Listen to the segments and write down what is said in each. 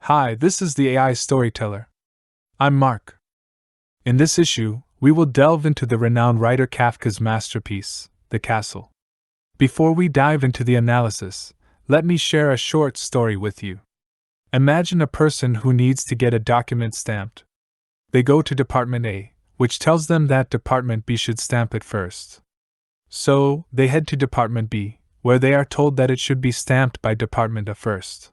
Hi, this is the AI Storyteller. I'm Mark. In this issue, we will delve into the renowned writer Kafka's masterpiece, The Castle. Before we dive into the analysis, let me share a short story with you. Imagine a person who needs to get a document stamped. They go to Department A, which tells them that Department B should stamp it first. So, they head to Department B, where they are told that it should be stamped by Department A first.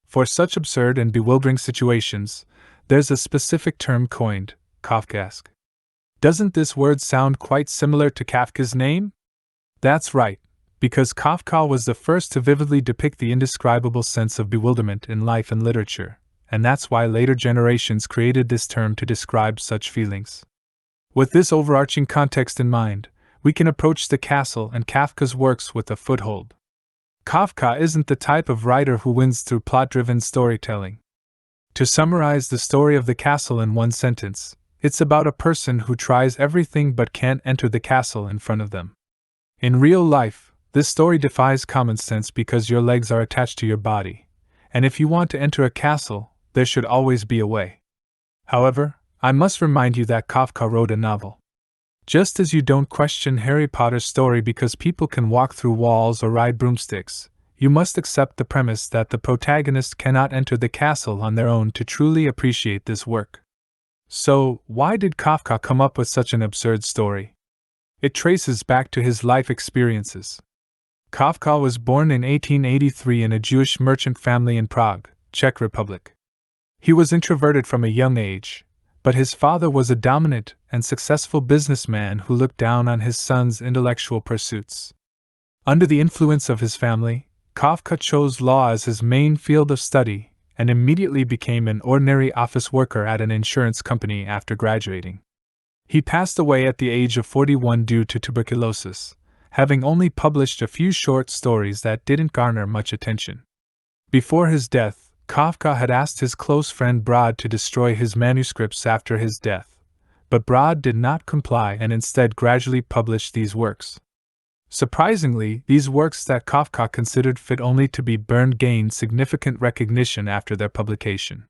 For such absurd and bewildering situations, there's a specific term coined, Kafkaesque. Doesn't this word sound quite similar to Kafka's name? That's right, because Kafka was the first to vividly depict the indescribable sense of bewilderment in life and literature, and that's why later generations created this term to describe such feelings. With this overarching context in mind, we can approach The Castle and Kafka's works with a foothold. Kafka isn't the type of writer who wins through plot-driven storytelling. To summarize the story of The Castle in one sentence, it's about a person who tries everything but can't enter the castle in front of them. In real life, this story defies common sense because your legs are attached to your body, and if you want to enter a castle, there should always be a way. However, I must remind you that Kafka wrote a novel. Just as you don't question Harry Potter's story because people can walk through walls or ride broomsticks, you must accept the premise that the protagonist cannot enter the castle on their own to truly appreciate this work. So, why did Kafka come up with such an absurd story? It traces back to his life experiences. Kafka was born in 1883 in a Jewish merchant family in Prague, Czech Republic. He was introverted from a young age, but his father was a dominant and successful businessman who looked down on his son's intellectual pursuits. Under the influence of his family, Kafka chose law as his main field of study and immediately became an ordinary office worker at an insurance company after graduating. He passed away at the age of 41 due to tuberculosis, having only published a few short stories that didn't garner much attention. Before his death, Kafka had asked his close friend Brod to destroy his manuscripts after his death, but Brod did not comply and instead gradually published these works. Surprisingly, these works that Kafka considered fit only to be burned gained significant recognition after their publication.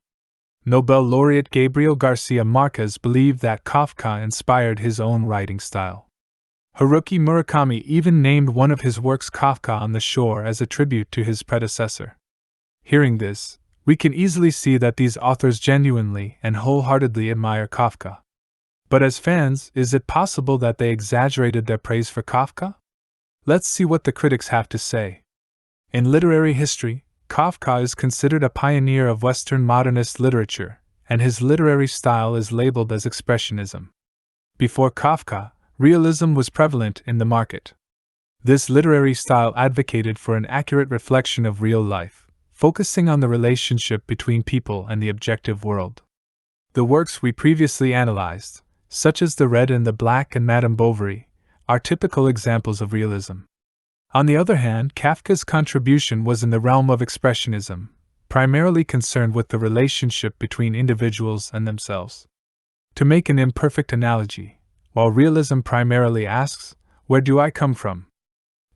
Nobel laureate Gabriel Garcia Marquez believed that Kafka inspired his own writing style. Haruki Murakami even named one of his works Kafka on the Shore as a tribute to his predecessor. Hearing this, we can easily see that these authors genuinely and wholeheartedly admire Kafka. But as fans, is it possible that they exaggerated their praise for Kafka? Let's see what the critics have to say. In literary history, Kafka is considered a pioneer of Western modernist literature, and his literary style is labeled as Expressionism. Before Kafka, realism was prevalent in the market. This literary style advocated for an accurate reflection of real life, focusing on the relationship between people and the objective world. The works we previously analyzed, such as The Red and the Black and Madame Bovary, are typical examples of realism. On the other hand, Kafka's contribution was in the realm of Expressionism, primarily concerned with the relationship between individuals and themselves. To make an imperfect analogy, while realism primarily asks, "Where do I come from?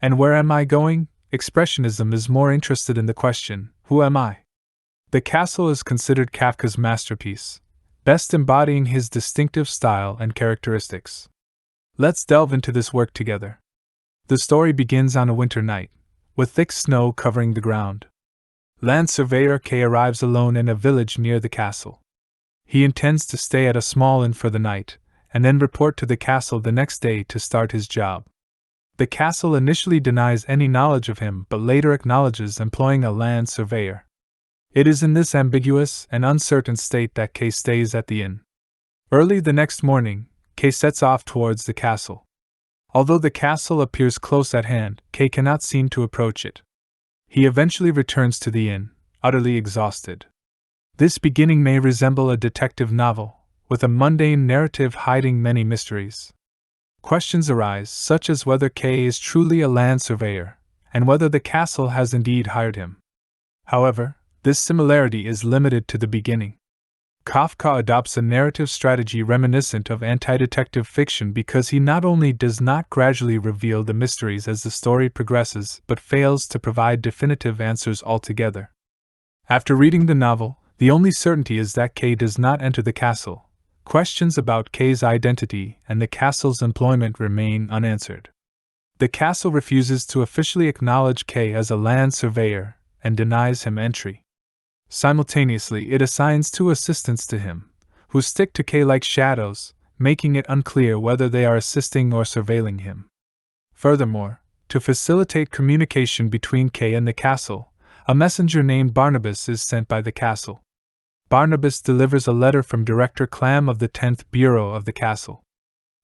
And where am I going?" Expressionism is more interested in the question, "Who am I?" The Castle is considered Kafka's masterpiece, best embodying his distinctive style and characteristics. Let's delve into this work together. The story begins on a winter night, with thick snow covering the ground. Land surveyor K arrives alone in a village near the castle. He intends to stay at a small inn for the night, and then report to the castle the next day to start his job. The castle initially denies any knowledge of him but later acknowledges employing a land surveyor. It is in this ambiguous and uncertain state that K stays at the inn. Early the next morning, K sets off towards the castle. Although the castle appears close at hand, K cannot seem to approach it. He eventually returns to the inn, utterly exhausted. This beginning may resemble a detective novel, with a mundane narrative hiding many mysteries. Questions arise, such as whether K is truly a land surveyor, and whether the castle has indeed hired him. However, this similarity is limited to the beginning. Kafka adopts a narrative strategy reminiscent of anti-detective fiction because he not only does not gradually reveal the mysteries as the story progresses but fails to provide definitive answers altogether. After reading the novel, The only certainty is that K does not enter the castle. Questions about K's identity and the castle's employment remain unanswered. The castle refuses to officially acknowledge K as a land surveyor and denies him entry. Simultaneously, it assigns 2 assistants to him, who stick to K like shadows, making it unclear whether they are assisting or surveilling him. Furthermore, to facilitate communication between K and the castle, a messenger named Barnabas is sent by the castle. Barnabas delivers a letter from Director Clam of the 10th Bureau of the castle.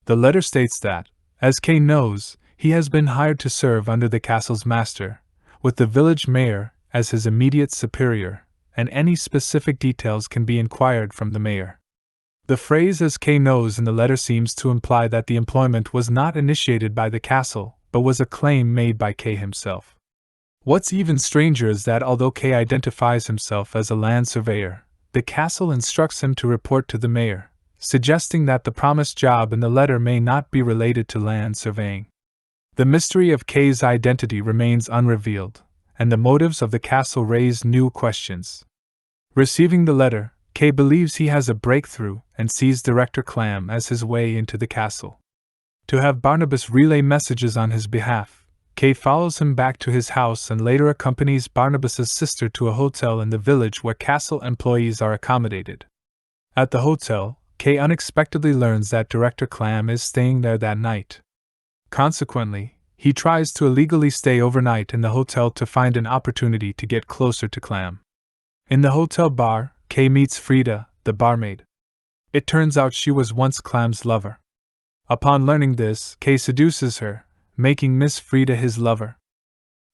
The letter states that, as K knows, he has been hired to serve under the castle's master, with the village mayor as his immediate superior, and any specific details can be inquired from the mayor. The phrase "as K knows" in the letter seems to imply that the employment was not initiated by the castle, but was a claim made by K himself. What's even stranger is that although K identifies himself as a land surveyor, the castle instructs him to report to the mayor, suggesting that the promised job in the letter may not be related to land surveying. The mystery of K's identity remains unrevealed, and the motives of the castle raise new questions. Receiving the letter, K believes he has a breakthrough and sees Director Clam as his way into the castle. To have Barnabas relay messages on his behalf, K follows him back to his house and later accompanies Barnabas's sister to a hotel in the village where castle employees are accommodated. At the hotel, K unexpectedly learns that Director Clam is staying there that night. Consequently, he tries to illegally stay overnight in the hotel to find an opportunity to get closer to Clam. In the hotel bar, K meets Frida, the barmaid. It turns out she was once Clam's lover. Upon learning this, K seduces her, making Miss Frida his lover.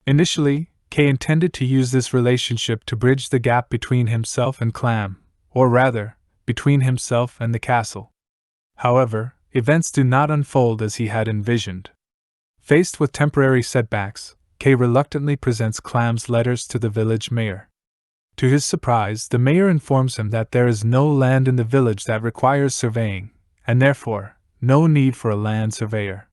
Initially, K intended to use this relationship to bridge the gap between himself and Clam, or rather, between himself and the castle. However, events do not unfold as he had envisioned. Faced with temporary setbacks, K reluctantly presents Clam's letters to the village mayor. To his surprise, the mayor informs him that there is no land in the village that requires surveying, and therefore, no need for a land surveyor.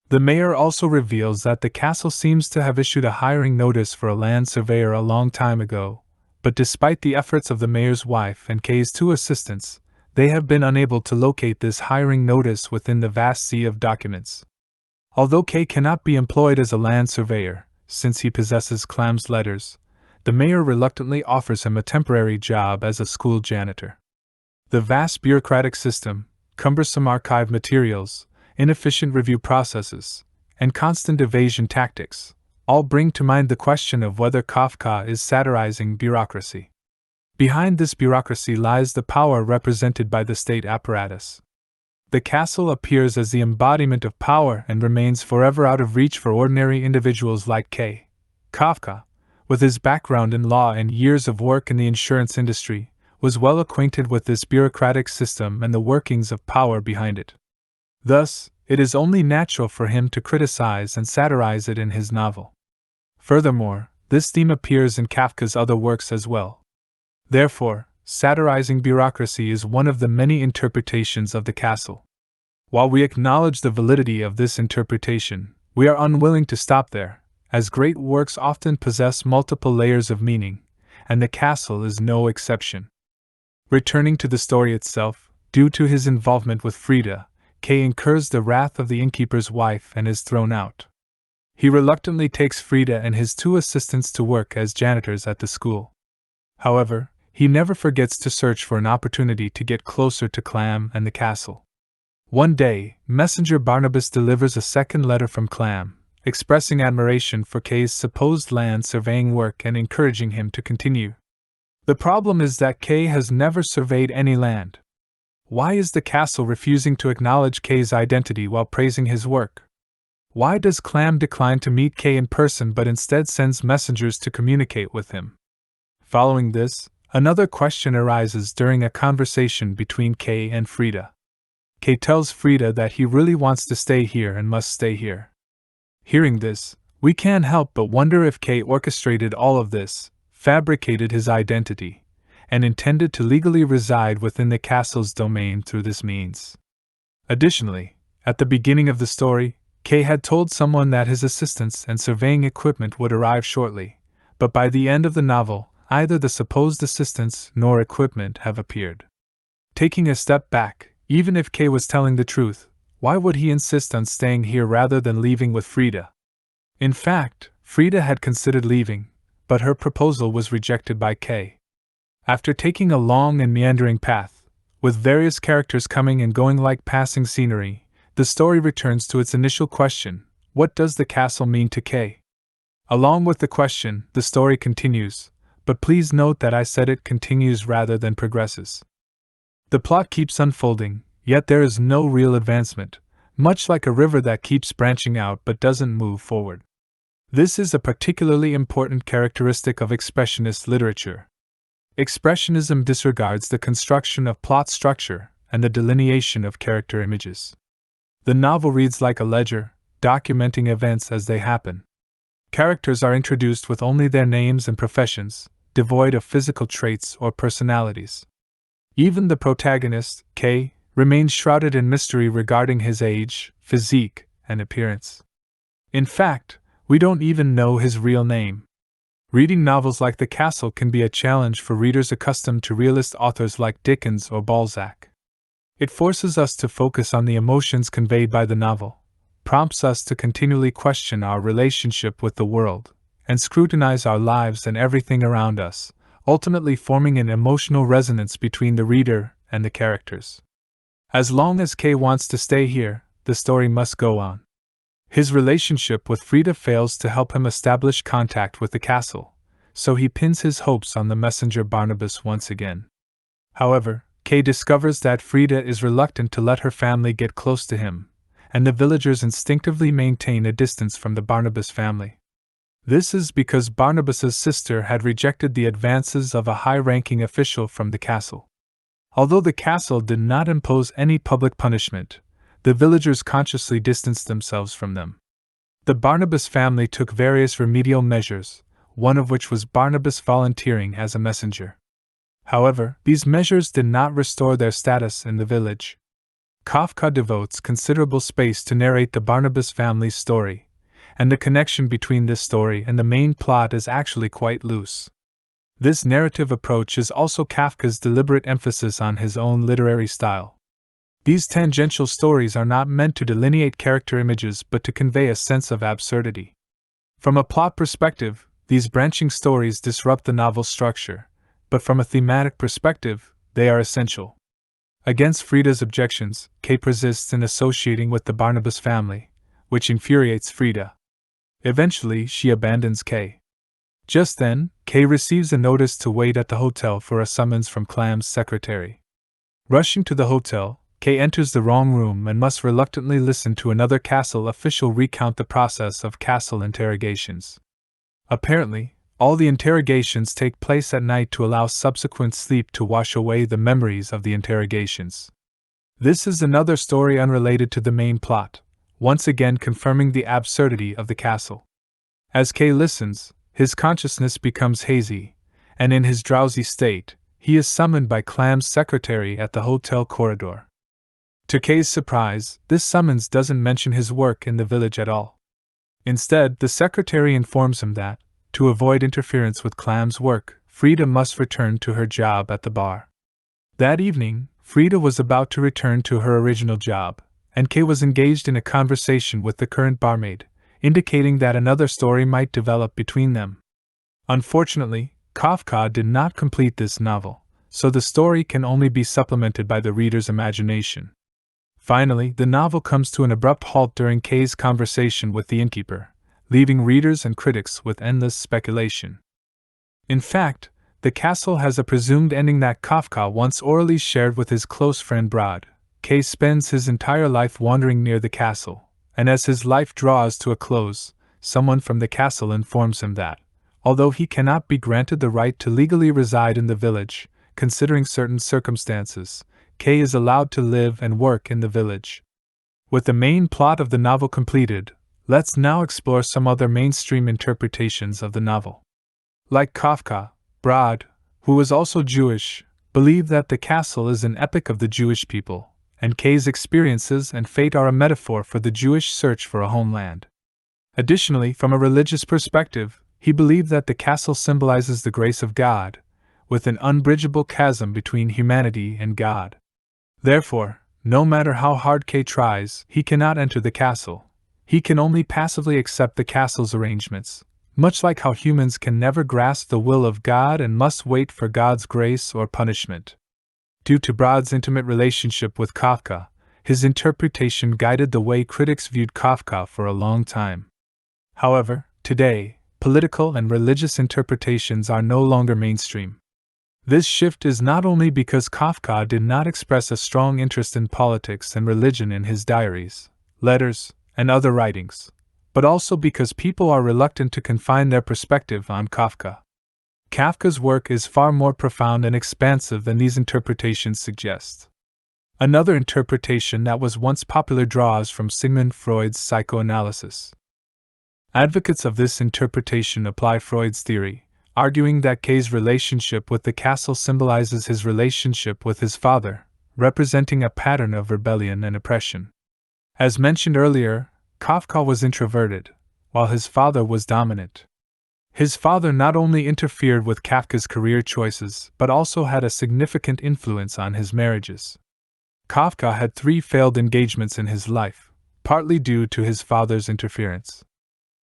The mayor also reveals that the castle seems to have issued a hiring notice for a land surveyor a long time ago, but despite the efforts of the mayor's wife and K's 2 assistants, they have been unable to locate this hiring notice within the vast sea of documents. Although K cannot be employed as a land surveyor, since he possesses Clam's letters, the mayor reluctantly offers him a temporary job as a school janitor. The vast bureaucratic system, cumbersome archive materials, inefficient review processes, and constant evasion tactics all bring to mind the question of whether Kafka is satirizing bureaucracy. Behind this bureaucracy lies the power represented by the state apparatus. The castle appears as the embodiment of power and remains forever out of reach for ordinary individuals like K. Kafka, with his background in law and years of work in the insurance industry, was well acquainted with this bureaucratic system and the workings of power behind it. Thus, it is only natural for him to criticize and satirize it in his novel. Furthermore, this theme appears in Kafka's other works as well. Therefore, satirizing bureaucracy is one of the many interpretations of the castle. While we acknowledge the validity of this interpretation, we are unwilling to stop there, as great works often possess multiple layers of meaning, and the castle is no exception. Returning to the story itself, due to his involvement with Frida, K incurs the wrath of the innkeeper's wife and is thrown out. He reluctantly takes Frida and his 2 assistants to work as janitors at the school. However, he never forgets to search for an opportunity to get closer to Clam and the castle. One day, Messenger Barnabas delivers a second letter from Clam, expressing admiration for K's supposed land surveying work and encouraging him to continue. The problem is that K has never surveyed any land. Why is the castle refusing to acknowledge K's identity while praising his work? Why does Clam decline to meet K in person but instead sends messengers to communicate with him? Following this, another question arises during a conversation between K and Frida. K tells Frida that he really wants to stay here and must stay here. Hearing this, we can't help but wonder if K orchestrated all of this, fabricated his identity, and intended to legally reside within the castle's domain through this means. Additionally, at the beginning of the story, K had told someone that his assistants and surveying equipment would arrive shortly, but by the end of the novel, either the supposed assistants nor equipment have appeared. Taking a step back, even if Kay was telling the truth, why would he insist on staying here rather than leaving with Frida? In fact, Frida had considered leaving, but her proposal was rejected by Kay. After taking a long and meandering path, with various characters coming and going like passing scenery, the story returns to its initial question: what does the castle mean to Kay? Along with the question, the story continues, but please note that I said it continues rather than progresses. The plot keeps unfolding, yet there is no real advancement, much like a river that keeps branching out but doesn't move forward. This is a particularly important characteristic of Expressionist literature. Expressionism disregards the construction of plot structure and the delineation of character images. The novel reads like a ledger, documenting events as they happen. Characters are introduced with only their names and professions, devoid of physical traits or personalities. Even the protagonist, Kay, remains shrouded in mystery regarding his age, physique, and appearance. In fact, we don't even know his real name. Reading novels like The Castle can be a challenge for readers accustomed to realist authors like Dickens or Balzac. It forces us to focus on the emotions conveyed by the novel, prompts us to continually question our relationship with the world, and scrutinize our lives and everything around us, ultimately forming an emotional resonance between the reader and the characters. As long as Kay wants to stay here, the story must go on. His relationship with Frida fails to help him establish contact with the castle, so he pins his hopes on the messenger Barnabas once again. However, Kay discovers that Frida is reluctant to let her family get close to him, and the villagers instinctively maintain a distance from the Barnabas family. This is because Barnabas's sister had rejected the advances of a high-ranking official from the castle. Although the castle did not impose any public punishment, the villagers consciously distanced themselves from them. The Barnabas family took various remedial measures, one of which was Barnabas volunteering as a messenger. However, these measures did not restore their status in the village. Kafka devotes considerable space to narrate the Barnabas family's story, and the connection between this story and the main plot is actually quite loose. This narrative approach is also Kafka's deliberate emphasis on his own literary style. These tangential stories are not meant to delineate character images but to convey a sense of absurdity. From a plot perspective, these branching stories disrupt the novel's structure, but from a thematic perspective, they are essential. Against Frida's objections, Kay persists in associating with the Barnabas family, which infuriates Frida. Eventually, she abandons Kay. Just then, Kay receives a notice to wait at the hotel for a summons from Clam's secretary. Rushing to the hotel, Kay enters the wrong room and must reluctantly listen to another castle official recount the process of castle interrogations. Apparently, all the interrogations take place at night to allow subsequent sleep to wash away the memories of the interrogations. This is another story unrelated to the main plot, once again confirming the absurdity of the castle. As Kay listens, his consciousness becomes hazy, and in his drowsy state, he is summoned by Clam's secretary at the hotel corridor. To Kay's surprise, this summons doesn't mention his work in the village at all. Instead, the secretary informs him that, to avoid interference with Clam's work, Frida must return to her job at the bar. That evening, Frida was about to return to her original job, and Kay was engaged in a conversation with the current barmaid, indicating that another story might develop between them. Unfortunately, Kafka did not complete this novel, so the story can only be supplemented by the reader's imagination. Finally, the novel comes to an abrupt halt during Kay's conversation with the innkeeper, leaving readers and critics with endless speculation. In fact, The Castle has a presumed ending that Kafka once orally shared with his close friend Brod. Kay spends his entire life wandering near the castle, and as his life draws to a close, someone from the castle informs him that, although he cannot be granted the right to legally reside in the village, considering certain circumstances, Kay is allowed to live and work in the village. With the main plot of the novel completed, let's now explore some other mainstream interpretations of the novel. Like Kafka, Brod, who was also Jewish, believed that The Castle is an epic of the Jewish people, and Kay's experiences and fate are a metaphor for the Jewish search for a homeland. Additionally, from a religious perspective, He believed that the castle symbolizes the grace of God, with an unbridgeable chasm between humanity and God. Therefore, no matter how hard K tries, he cannot enter the castle. He can only passively accept the castle's arrangements, much like how humans can never grasp the will of God and must wait for God's grace or punishment. Due to Brod's intimate relationship with Kafka, his interpretation guided the way critics viewed Kafka for a long time. However, today, political and religious interpretations are no longer mainstream. This shift is not only because Kafka did not express a strong interest in politics and religion in his diaries, letters, and other writings, but also because people are reluctant to confine their perspective on Kafka. Kafka's work is far more profound and expansive than these interpretations suggest. Another interpretation that was once popular draws from Sigmund Freud's psychoanalysis. Advocates of this interpretation apply Freud's theory, arguing that K's relationship with the castle symbolizes his relationship with his father, representing a pattern of rebellion and oppression. As mentioned earlier, Kafka was introverted, while his father was dominant. His father not only interfered with Kafka's career choices but also had a significant influence on his marriages. Kafka had 3 failed engagements in his life, partly due to his father's interference.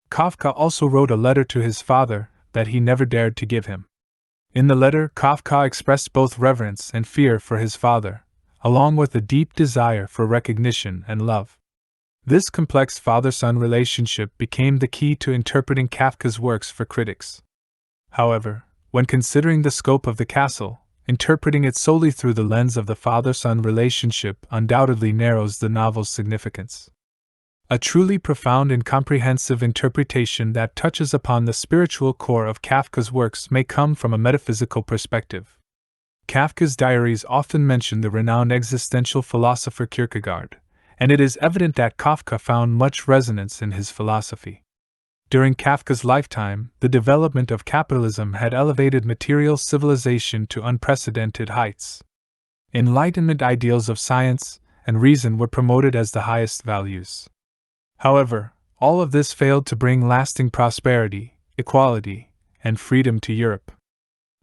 Kafka also wrote a letter to his father that he never dared to give him. In the letter, Kafka expressed both reverence and fear for his father, along with a deep desire for recognition and love. This complex father-son relationship became the key to interpreting Kafka's works for critics. However, when considering the scope of the castle, interpreting it solely through the lens of the father-son relationship undoubtedly narrows the novel's significance. A truly profound and comprehensive interpretation that touches upon the spiritual core of Kafka's works may come from a metaphysical perspective. Kafka's diaries often mention the renowned existential philosopher Kierkegaard, and it is evident that Kafka found much resonance in his philosophy. During Kafka's lifetime, the development of capitalism had elevated material civilization to unprecedented heights. Enlightenment ideals of science and reason were promoted as the highest values. However, all of this failed to bring lasting prosperity, equality, and freedom to Europe.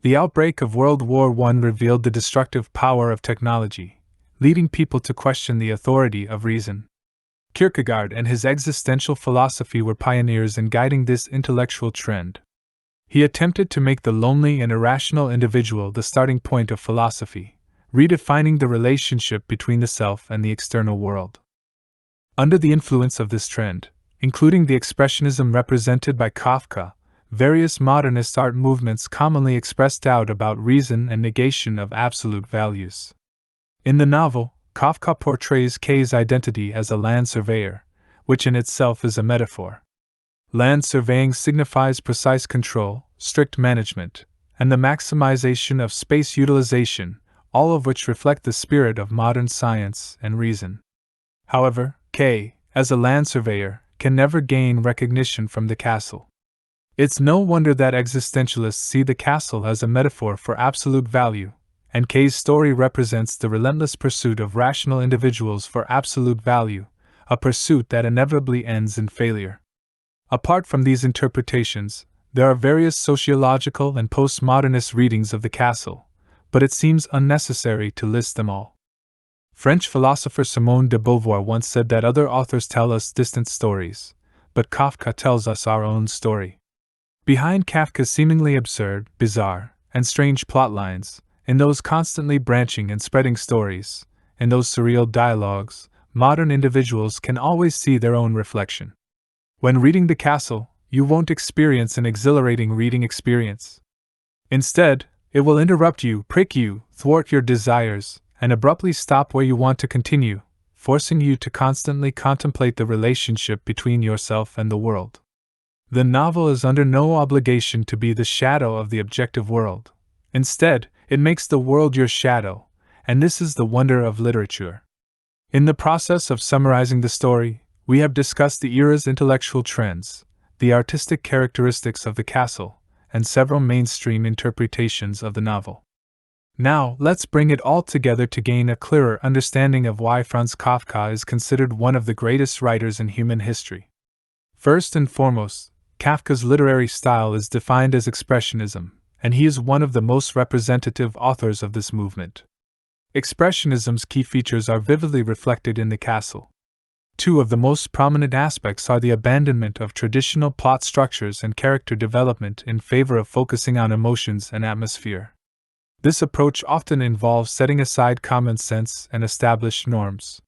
The outbreak of World War I revealed the destructive power of technology, leading people to question the authority of reason. Kierkegaard and his existential philosophy were pioneers in guiding this intellectual trend. He attempted to make the lonely and irrational individual the starting point of philosophy, redefining the relationship between the self and the external world. Under the influence of this trend, including the Expressionism represented by Kafka, various modernist art movements commonly expressed doubt about reason and negation of absolute values. In the novel, Kafka portrays K's identity as a land surveyor, which in itself is a metaphor. Land surveying signifies precise control, strict management, and the maximization of space utilization, all of which reflect the spirit of modern science and reason. However, K, as a land surveyor, can never gain recognition from the castle. It's no wonder that existentialists see the castle as a metaphor for absolute value, and K's story represents the relentless pursuit of rational individuals for absolute value, a pursuit that inevitably ends in failure. Apart from these interpretations, there are various sociological and postmodernist readings of the castle, but it seems unnecessary to list them all. French philosopher Simone de Beauvoir once said that other authors tell us distant stories, but Kafka tells us our own story. Behind Kafka's seemingly absurd, bizarre, and strange plotlines, in those constantly branching and spreading stories, in those surreal dialogues, modern individuals can always see their own reflection. When reading The Castle, you won't experience an exhilarating reading experience. Instead, it will interrupt you, prick you, thwart your desires, and abruptly stop where you want to continue, forcing you to constantly contemplate the relationship between yourself and the world. The novel is under no obligation to be the shadow of the objective world. Instead, it makes the world your shadow, and this is the wonder of literature. In the process of summarizing the story, we have discussed the era's intellectual trends, the artistic characteristics of the castle, and several mainstream interpretations of the novel. Now, let's bring it all together to gain a clearer understanding of why Franz Kafka is considered one of the greatest writers in human history. First and foremost, Kafka's literary style is defined as Expressionism, and he is one of the most representative authors of this movement. Expressionism's key features are vividly reflected in The Castle. Two of the most prominent aspects are the abandonment of traditional plot structures and character development in favor of focusing on emotions and atmosphere. This approach often involves setting aside common sense and established norms.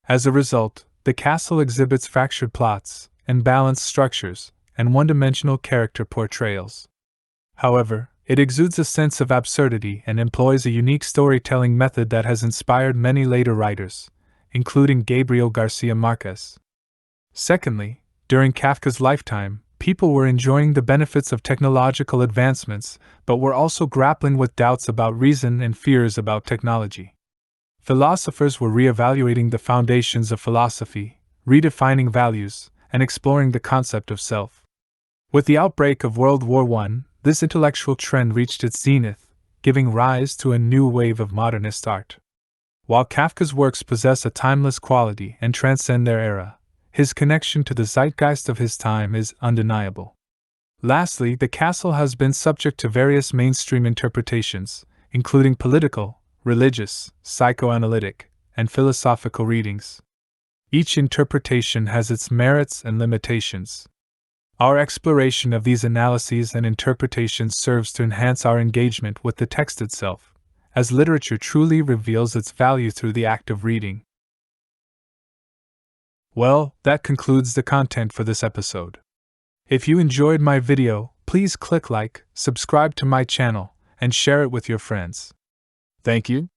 As a result, The Castle exhibits fractured plots, imbalanced structures, and one-dimensional character portrayals. However, it exudes a sense of absurdity and employs a unique storytelling method that has inspired many later writers, including Gabriel Garcia Marquez. Secondly, during Kafka's lifetime, people were enjoying the benefits of technological advancements, but were also grappling with doubts about reason and fears about technology. Philosophers were re-evaluating the foundations of philosophy, redefining values, and exploring the concept of self. With the outbreak of World War I, this intellectual trend reached its zenith, giving rise to a new wave of modernist art. While Kafka's works possess a timeless quality and transcend their era, his connection to the zeitgeist of his time is undeniable. Lastly, The Castle has been subject to various mainstream interpretations, including political, religious, psychoanalytic, and philosophical readings. Each interpretation has its merits and limitations. Our exploration of these analyses and interpretations serves to enhance our engagement with the text itself, as literature truly reveals its value through the act of reading. Well, that concludes the content for this episode. If you enjoyed my video, please click like, subscribe to my channel, and share it with your friends. Thank you.